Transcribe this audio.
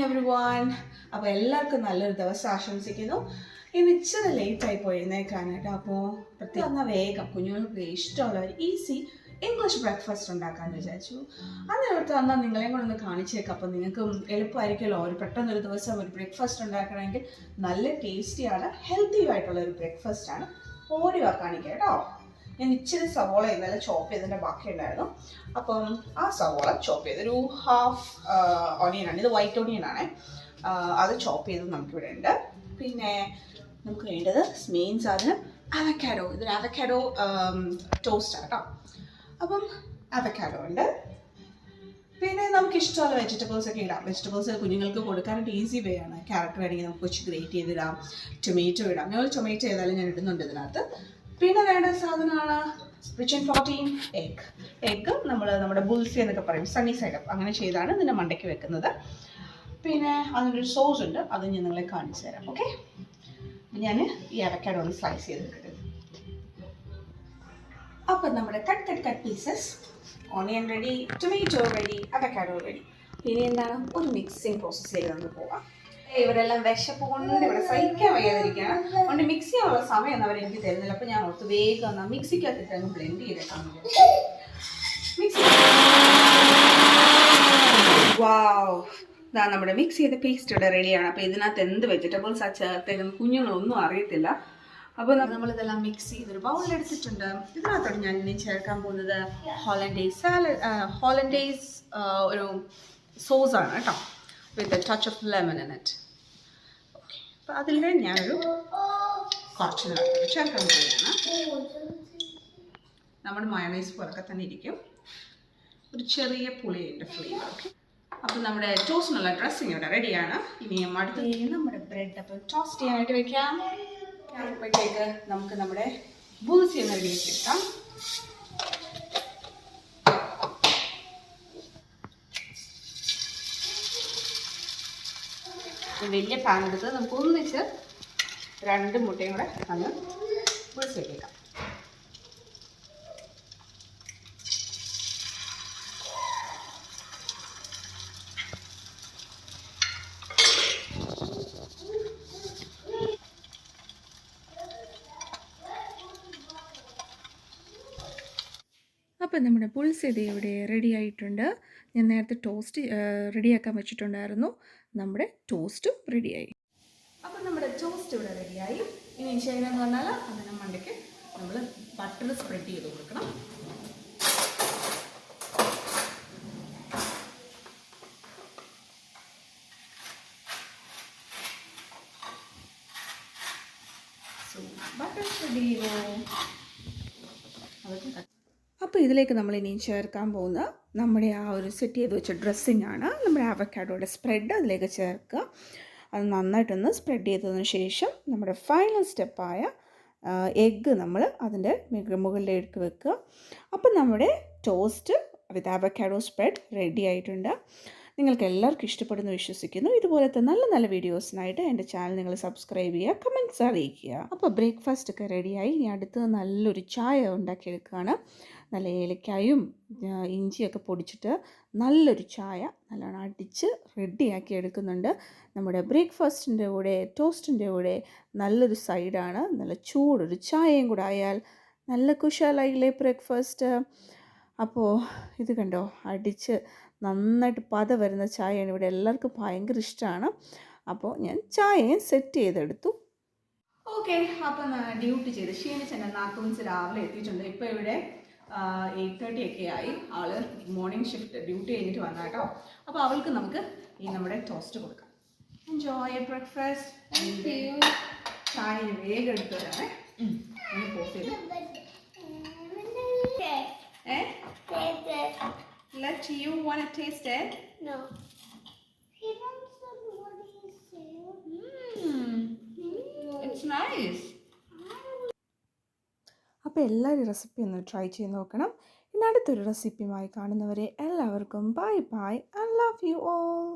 everyone. അപ്പോൾ എല്ലാവർക്കും നല്ലൊരു ദിവസം ആശംസിക്കുന്നു. ഇന്ന് ഇച്ചിരി ലേറ്റ് ആയി പോയി എഴുന്നേൽക്കാനായിട്ട്. അപ്പോൾ പ്രത്യേകം വേഗം കുഞ്ഞുങ്ങൾക്ക് ഇഷ്ടമുള്ള ഒരു ഈസി ഇംഗ്ലീഷ് ബ്രേക്ക്ഫാസ്റ്റ് ഉണ്ടാക്കാമെന്ന് വിചാരിച്ചു. അതിനകത്ത് വന്നാൽ നിങ്ങളെയും കൂടെ ഒന്ന് കാണിച്ചേക്കാം. അപ്പോൾ നിങ്ങൾക്ക് എളുപ്പമായിരിക്കുമല്ലോ ഒരു പെട്ടെന്നൊരു ദിവസം ഒരു ബ്രേക്ക്ഫാസ്റ്റ് ഉണ്ടാക്കണമെങ്കിൽ. നല്ല ടേസ്റ്റിയാണ്, ഹെൽത്തി ആയിട്ടുള്ള ഒരു ബ്രേക്ക്ഫാസ്റ്റാണ്. ഓടി കാണിക്കാം കേട്ടോ. ഞാൻ ഇച്ചിരി സവോള ഇന്നലെ ചോപ്പ് ചെയ്തതിൻ്റെ ബാക്കി ഉണ്ടായിരുന്നു. അപ്പം ആ സവോള ചോപ്പ് ചെയ്തൊരു ഹാഫ് ഓണിയനാണ്, ഇത് വൈറ്റ് ഓണിയനാണ്. അത് ചോപ്പ് ചെയ്ത് നമുക്കിവിടെ ഉണ്ട്. പിന്നെ നമുക്ക് വേണ്ടത് മെയിൻ സാധനം അവക്കാഡോ. ഇതൊരു അവക്കാഡോ ടോസ്റ്റാണ് കേട്ടോ. അപ്പം അവക്കാഡോ ഉണ്ട്. പിന്നെ നമുക്ക് ഇഷ്ടമുള്ള വെജിറ്റബിൾസ് ഒക്കെ ഇടാം. വെജിറ്റബിൾസ് കുഞ്ഞുങ്ങൾക്ക് കൊടുക്കാനായിട്ട് ഈസി വേ ആണ്. ക്യാരറ്റ് വേണമെങ്കിൽ നമുക്ക് കുറച്ച് ഗ്രേറ്റ് ചെയ്തിടാം, ടൊമാറ്റോ ഇടാം. ഞങ്ങൾ ടൊമാറ്റോ ഏതായാലും ഞാൻ ഇടുന്നുണ്ട് ഇതിനകത്ത്. പിന്നെ വേണ്ട സാധനമാണ് rich and protein egg. Egg നമ്മുടെ ബുൾസി എന്നൊക്കെ പറയും, സണ്ണി സൈഡ് അപ്പ് അങ്ങനെ ചെയ്താണ് ഇതിൻ്റെ മണ്ടയ്ക്ക് വെക്കുന്നത്. പിന്നെ അതിനൊരു സോസ് ഉണ്ട്, അത് ഞാൻ നിങ്ങളെ കാണിച്ചു തരാം. ഓക്കെ, ഞാൻ ഈ അവക്കാഡോ ഒന്ന് സ്ലൈസ് ചെയ്തെടുക്കട്ടെ. അപ്പം നമ്മുടെ cut pieces, onion ready, tomato ready, avocado ready. ഇനി എന്താണ്, ഒരു മിക്സിങ് പ്രോസസ്സിലേക്ക് നമുക്ക് പോവാം. ഇവരെല്ലാം വിശപ്പ് കൊണ്ട് ഇവിടെ സഹിക്കാൻ വയ്യാതിരിക്കുകയാണ്. അതുകൊണ്ട് മിക്സ് ചെയ്യാനുള്ള സമയം ഒന്നും അവരെനിക്ക് തരുന്നില്ല. അപ്പോൾ ഞാൻ ഓർത്ത് വേഗം എന്നാൽ മിക്സിക്കകത്തിട്ട് അങ്ങ് ബ്ലെൻഡ് ചെയ്തേക്കാം. വാവ്, ഇതാ നമ്മുടെ മിക്സ് ചെയ്ത പേസ്റ്റ് ഇവിടെ റെഡിയാണ്. അപ്പോൾ ഇതിനകത്ത് എന്ത് വെജിറ്റബിൾസ് ആ ചേർത്തേക്കുന്നത് കുഞ്ഞുങ്ങളൊന്നും അറിയത്തില്ല. അപ്പോൾ നമ്മളിതെല്ലാം മിക്സ് ചെയ്തൊരു ബൗളിലെടുത്തിട്ടുണ്ട്. ഇതിനകത്തോട് ഞാൻ ഇനി ചേർക്കാൻ പോകുന്നത് ഹോളൻഡേസ് ഒരു സോസാണ് കേട്ടോ, with a touch of lemon in it. Okay, അപ്പോൾ അതിൽ ഞാനൊരു കുറച്ച് ചേർക്കാൻ പോവുകയാണ്. നമ്മുടെ മയോണൈസ് പോലൊക്കെ തന്നെ ഇരിക്കും, ഒരു ചെറിയ പുളിയുടെ ഫ്ലേവർ. ഓക്കെ, അപ്പോൾ നമ്മുടെ ടോസ്റ്റിനുള്ള ഡ്രസ്സിങ് ഇവിടെ റെഡിയാണ്. ഇനി അടുത്ത് നമ്മുടെ ബ്രെഡ് അപ്പോൾ ടോസ്റ്റ് ചെയ്യാനായിട്ട് വെക്കാം. അപ്പോഴത്തേക്ക് നമുക്ക് നമ്മുടെ ബുൾസി ഒന്ന് റെഡിയാക്കിയെടുക്കാം. വലിയ പാൻ എടുത്ത് നമുക്ക് ഒന്നിച്ച് 2 മുട്ടയും കൂടെ അങ്ങ് ബുൾസി വെക്കാം. അപ്പോൾ നമ്മുടെ ബുൾസി ഇവിടെ റെഡി ആയിട്ടുണ്ട്. ഞാൻ നേരത്തെ ടോസ്റ്റ് റെഡിയാക്കാൻ വെച്ചിട്ടുണ്ടായിരുന്നു. നമ്മുടെ ടോസ്റ്റും റെഡിയായി. അപ്പോൾ നമ്മുടെ ടോസ്റ്റ് ഇവിടെ റെഡിയായി. ഇനി ചെയ്യണമെന്ന് പറഞ്ഞാൽ അതിന് മണ്ടയ്ക്ക് നമ്മൾ ബട്ടർ സ്പ്രെഡ് ചെയ്ത് കൊടുക്കണം. സോ ബട്ടർ സ്പ്രെഡ് ചെയ്തു. അപ്പോൾ ഇതിലേക്ക് നമ്മൾ ഇനിയും ചേർക്കാൻ പോകുന്ന നമ്മുടെ ആ ഒരു സെറ്റ് ചെയ്ത് വെച്ച ഡ്രസ്സിങ് ആണ്. നമ്മുടെ അവക്കാഡോയുടെ സ്പ്രെഡ് അതിലേക്ക് ചേർക്കുക. അത് നന്നായിട്ടൊന്ന് സ്പ്രെഡ് ചെയ്തതിന് ശേഷം നമ്മുടെ ഫൈനൽ സ്റ്റെപ്പായ എഗ്ഗ് നമ്മൾ അതിൻ്റെ മുകളിലേക്ക് വെക്കുക. അപ്പോൾ നമ്മുടെ ടോസ്റ്റ് വിത്ത് അവക്കാഡോ സ്പ്രെഡ് റെഡി ആയിട്ടുണ്ട്. നിങ്ങൾക്ക് എല്ലാവർക്കും ഇഷ്ടപ്പെടുന്നു വിശ്വസിക്കുന്നു. ഇതുപോലത്തെ നല്ല നല്ല വീഡിയോസിനായിട്ട് എൻ്റെ ചാനൽ നിങ്ങൾ സബ്സ്ക്രൈബ് ചെയ്യുക, കമൻറ്റ്സ് അറിയിക്കുക. അപ്പോൾ ബ്രേക്ക്ഫാസ്റ്റ് ഒക്കെ റെഡിയായി. ഇനി അടുത്ത് നല്ലൊരു ചായ ഉണ്ടാക്കിയെടുക്കുകയാണ്. നല്ല ഏലക്കായും ഇഞ്ചിയൊക്കെ പൊടിച്ചിട്ട് നല്ലൊരു ചായ നല്ലോണം അടിച്ച് റെഡിയാക്കി എടുക്കുന്നുണ്ട്. നമ്മുടെ ബ്രേക്ക്ഫാസ്റ്റിൻ്റെ കൂടെ ടോസ്റ്റിൻ്റെ കൂടെ നല്ലൊരു സൈഡാണ്. നല്ല ചൂടൊരു ചായയും കൂടെ ആയാൽ നല്ല കുശാലായില്ലേ ബ്രേക്ക്ഫാസ്റ്റ്. അപ്പോൾ ഇത് കണ്ടോ, അടിച്ച് നന്നായിട്ട് പത വരുന്ന ചായയാണ്. ഇവിടെ എല്ലാവർക്കും ഭയങ്കര ഇഷ്ടമാണ്. അപ്പോൾ ഞാൻ ചായയും സെറ്റ് ചെയ്തെടുത്തു. ഓക്കെ, അപ്പം ഡ്യൂട്ടി ചെയ്ത് ക്ഷീണിച്ച് എൻ്റെ നാത്തൂൻസ് രാവിലെ എത്തിയിട്ടുണ്ട്. ഇപ്പോൾ ഇവിടെ 8:30 ഒക്കെ ആയി. ആള് മോർണിംഗ് ഷിഫ്റ്റ് ഡ്യൂട്ടി കഴിഞ്ഞിട്ട് വന്ന കേട്ടോ. അപ്പോൾ അവൾക്ക് നമുക്ക് ഈ നമ്മുടെ ടോസ്റ്റ് കൊടുക്കാം. Enjoy breakfast. ചായ വേഗം എടുത്തു തരാമേ. പോസ്റ്റ് ചെയ്ത് Let you want to taste it? No. He wants to know what he said. It's nice. അപ്പോൾ എല്ലാവരും റെസിപ്പി ഒന്ന് ട്രൈ ചെയ്ത് നോക്കണം. ഇനി അടുത്തൊരു റെസിപ്പിയുമായി കാണുന്നവരെ എല്ലാവർക്കും bye bye. I love you all.